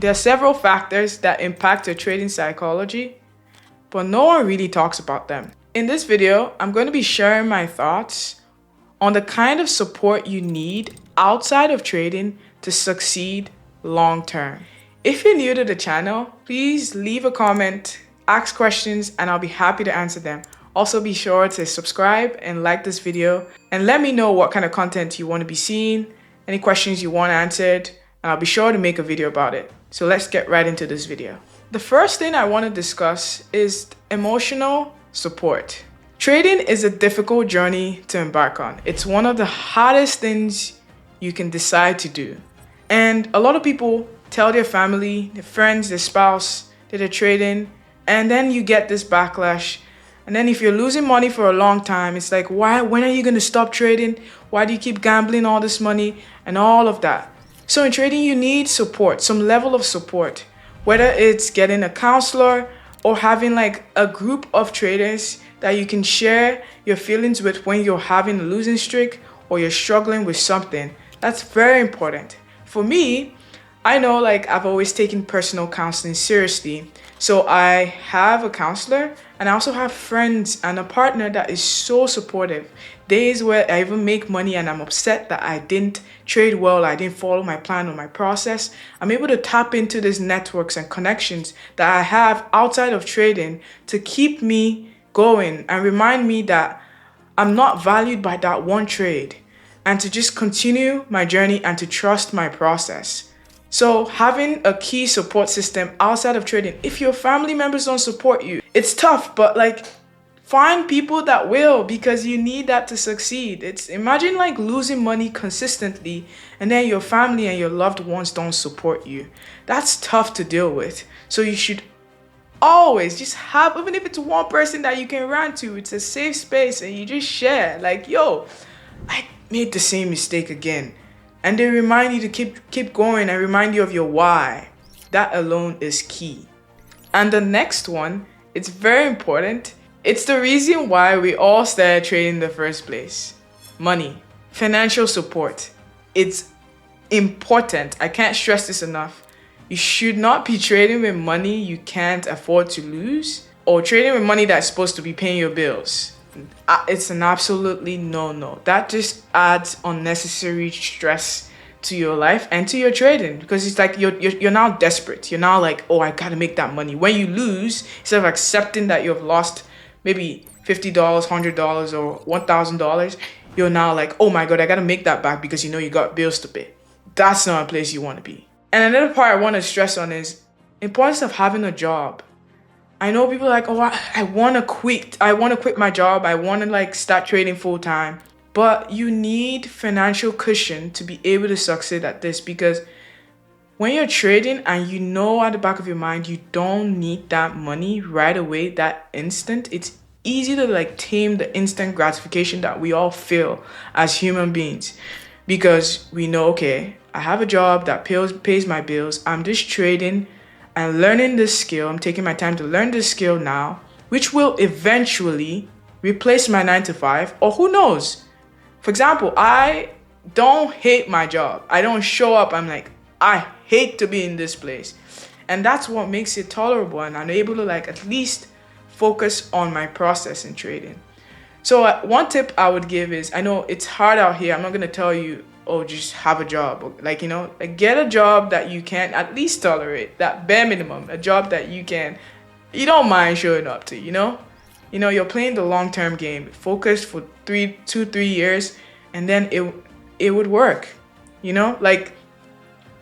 There are several factors that impact your trading psychology, but no one really talks about them. In this video, I'm going to be sharing my thoughts on the kind of support you need outside of trading to succeed long term. If you're new to the channel, please leave a comment, ask questions, and I'll be happy to answer them. Also, be sure to subscribe and like this video and let me know what kind of content you want to be seeing, any questions you want answered, and I'll be sure to make a video about it. So let's get right into this video. The first thing I want to discuss is emotional support. Trading is a difficult journey to embark on. It's one of the hardest things you can decide to do. And a lot of people tell their family, their friends, their spouse that they're trading, and then you get this backlash. And then if you're losing money for a long time, it's like, when are you going to stop trading? Why do you keep gambling all this money and all of that? So in trading, you need support, some level of support, whether it's getting a counselor or having like a group of traders that you can share your feelings with when you're having a losing streak or you're struggling with something. That's very important. For me, I know like I've always taken personal counseling seriously. So I have a counselor and I also have friends and a partner that is so supportive. Days where I even make money and I'm upset that I didn't trade well, I didn't follow my plan or my process, I'm able to tap into these networks and connections that I have outside of trading to keep me going and remind me that I'm not valued by that one trade and to just continue my journey and to trust my process. So having a key support system outside of trading, if your family members don't support you, it's tough, but like find people that will, because you need that to succeed. Imagine like losing money consistently and then your family and your loved ones don't support you. That's tough to deal with. So you should always just have, even if it's one person that you can run to, it's a safe space and you just share like, yo, I made the same mistake again. And they remind you to keep going and remind you of your why. That alone is key. And the next one, it's very important. It's the reason why we all started trading in the first place. Money, financial support. It's important. I can't stress this enough. You should not be trading with money you can't afford to lose or trading with money that's supposed to be paying your bills. It's an absolutely no. That just adds unnecessary stress to your life and to your trading, because it's like you're now desperate. You're now like, oh, I gotta make that money. When you lose, instead of accepting that you've lost maybe $50, $100 or $1,000, you're now like, oh my God, I gotta make that back because you know you got bills to pay. That's not a place you want to be. And another part I want to stress on is importance of having a job. I know people are like, oh, I want to quit. I want to quit my job. I want to like start trading full time. But you need financial cushion to be able to succeed at this, because when you're trading and you know at the back of your mind, you don't need that money right away, that instant, it's easy to like tame the instant gratification that we all feel as human beings, because we know, okay, I have a job that pays my bills. I'm just trading and learning this skill. I'm taking my time to learn this skill now, which will eventually replace my 9 to 5, or who knows? For example, I don't hate my job. I don't show up, I'm like, I hate to be in this place. And that's what makes it tolerable, and I'm able to like at least focus on my process in trading. So one tip I would give is, I know it's hard out here. I'm not going to tell you, oh, just have a job. Like, get a job that you can at least tolerate, that bare minimum, a job that you don't mind showing up to, you're playing the long-term game, focused for 2-3 years, and then it would work, like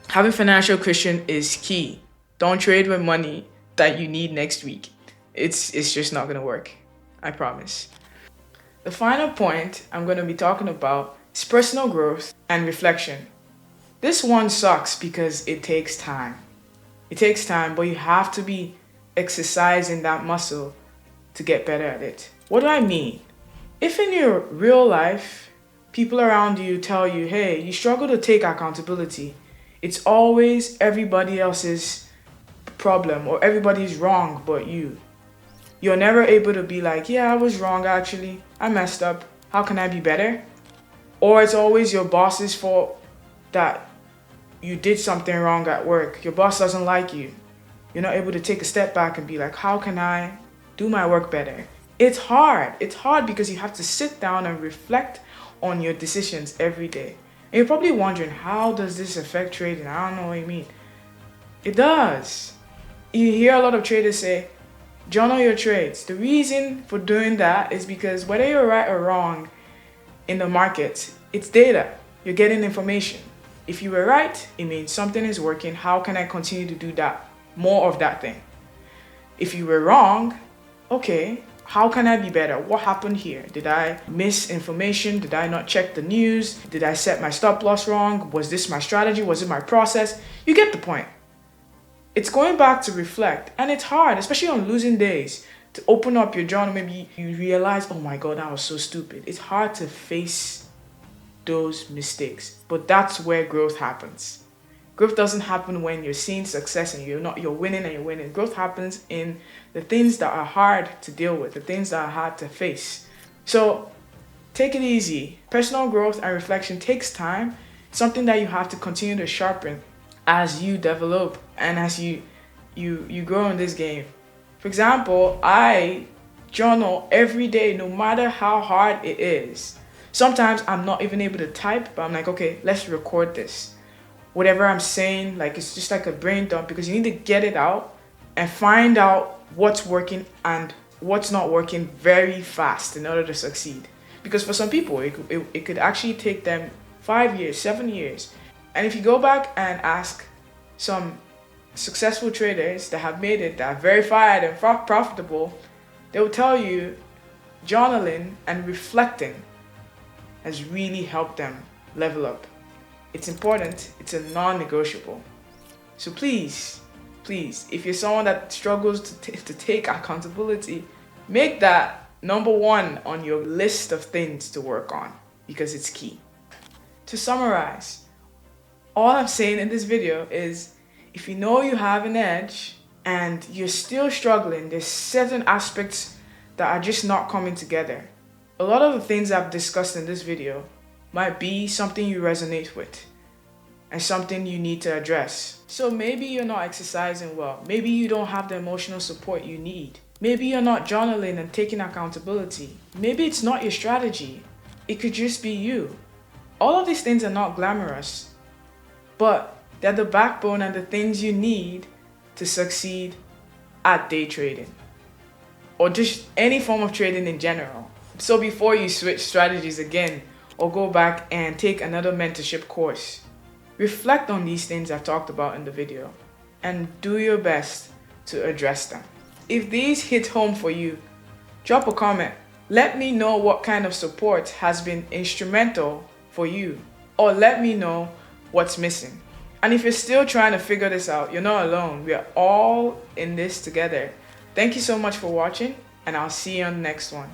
having financial cushion is key. Don't trade with money that you need next week. It's just not going to work. I promise. The final point I'm going to be talking about is personal growth and reflection. This one sucks because it takes time. It takes time, but you have to be exercising that muscle to get better at it. What do I mean? If in your real life, people around you tell you, hey, you struggle to take accountability, it's always everybody else's problem or everybody's wrong but you. You're never able to be like, yeah, I was wrong actually. I messed up. How can I be better? Or it's always your boss's fault that you did something wrong at work, your boss doesn't like you, you're not able to take a step back and be like, how can I do my work better? It's hard. It's hard because you have to sit down and reflect on your decisions every day. And you're probably wondering, how does this affect trading? I don't know what you mean. It does. You hear a lot of traders say, journal your trades. The reason for doing that is because whether you're right or wrong in the market, it's data. You're getting information. If you were right, it means something is working. How can I continue to do that? More of that thing. If you were wrong, okay, how can I be better? What happened here? Did I miss information? Did I not check the news? Did I set my stop loss wrong? Was this my strategy? Was it my process? You get the point. It's going back to reflect, and it's hard, especially on losing days, to open up your journal. Maybe you realize, oh my God, that was so stupid. It's hard to face those mistakes, but that's where growth happens. Growth doesn't happen when you're seeing success and you're winning and you're winning. Growth happens in the things that are hard to deal with, the things that are hard to face. So take it easy. Personal growth and reflection takes time. It's something that you have to continue to sharpen as you develop and as you grow in this game. For example, I journal every day, no matter how hard it is. Sometimes I'm not even able to type, but I'm like, okay, let's record this. Whatever I'm saying, like, it's just like a brain dump, because you need to get it out and find out what's working and what's not working very fast in order to succeed. Because for some people, it could actually take them 5 years, 7 years. And if you go back and ask some successful traders that have made it, that are verified and profitable, they will tell you journaling and reflecting has really helped them level up. It's important. It's a non-negotiable. So please, if you're someone that struggles to take accountability, make that number one on your list of things to work on, because it's key. To summarize, all I'm saying in this video is, if you know you have an edge and you're still struggling, there's certain aspects that are just not coming together. A lot of the things I've discussed in this video might be something you resonate with and something you need to address. So maybe you're not exercising well. Maybe you don't have the emotional support you need. Maybe you're not journaling and taking accountability. Maybe it's not your strategy. It could just be you. All of these things are not glamorous, but they're the backbone and the things you need to succeed at day trading, or just any form of trading in general. So before you switch strategies again or go back and take another mentorship course, reflect on these things I've talked about in the video and do your best to address them. If these hit home for you, drop a comment. Let me know what kind of support has been instrumental for you, or let me know what's missing. And if you're still trying to figure this out, you're not alone. We are all in this together. Thank you so much for watching, and I'll see you on the next one.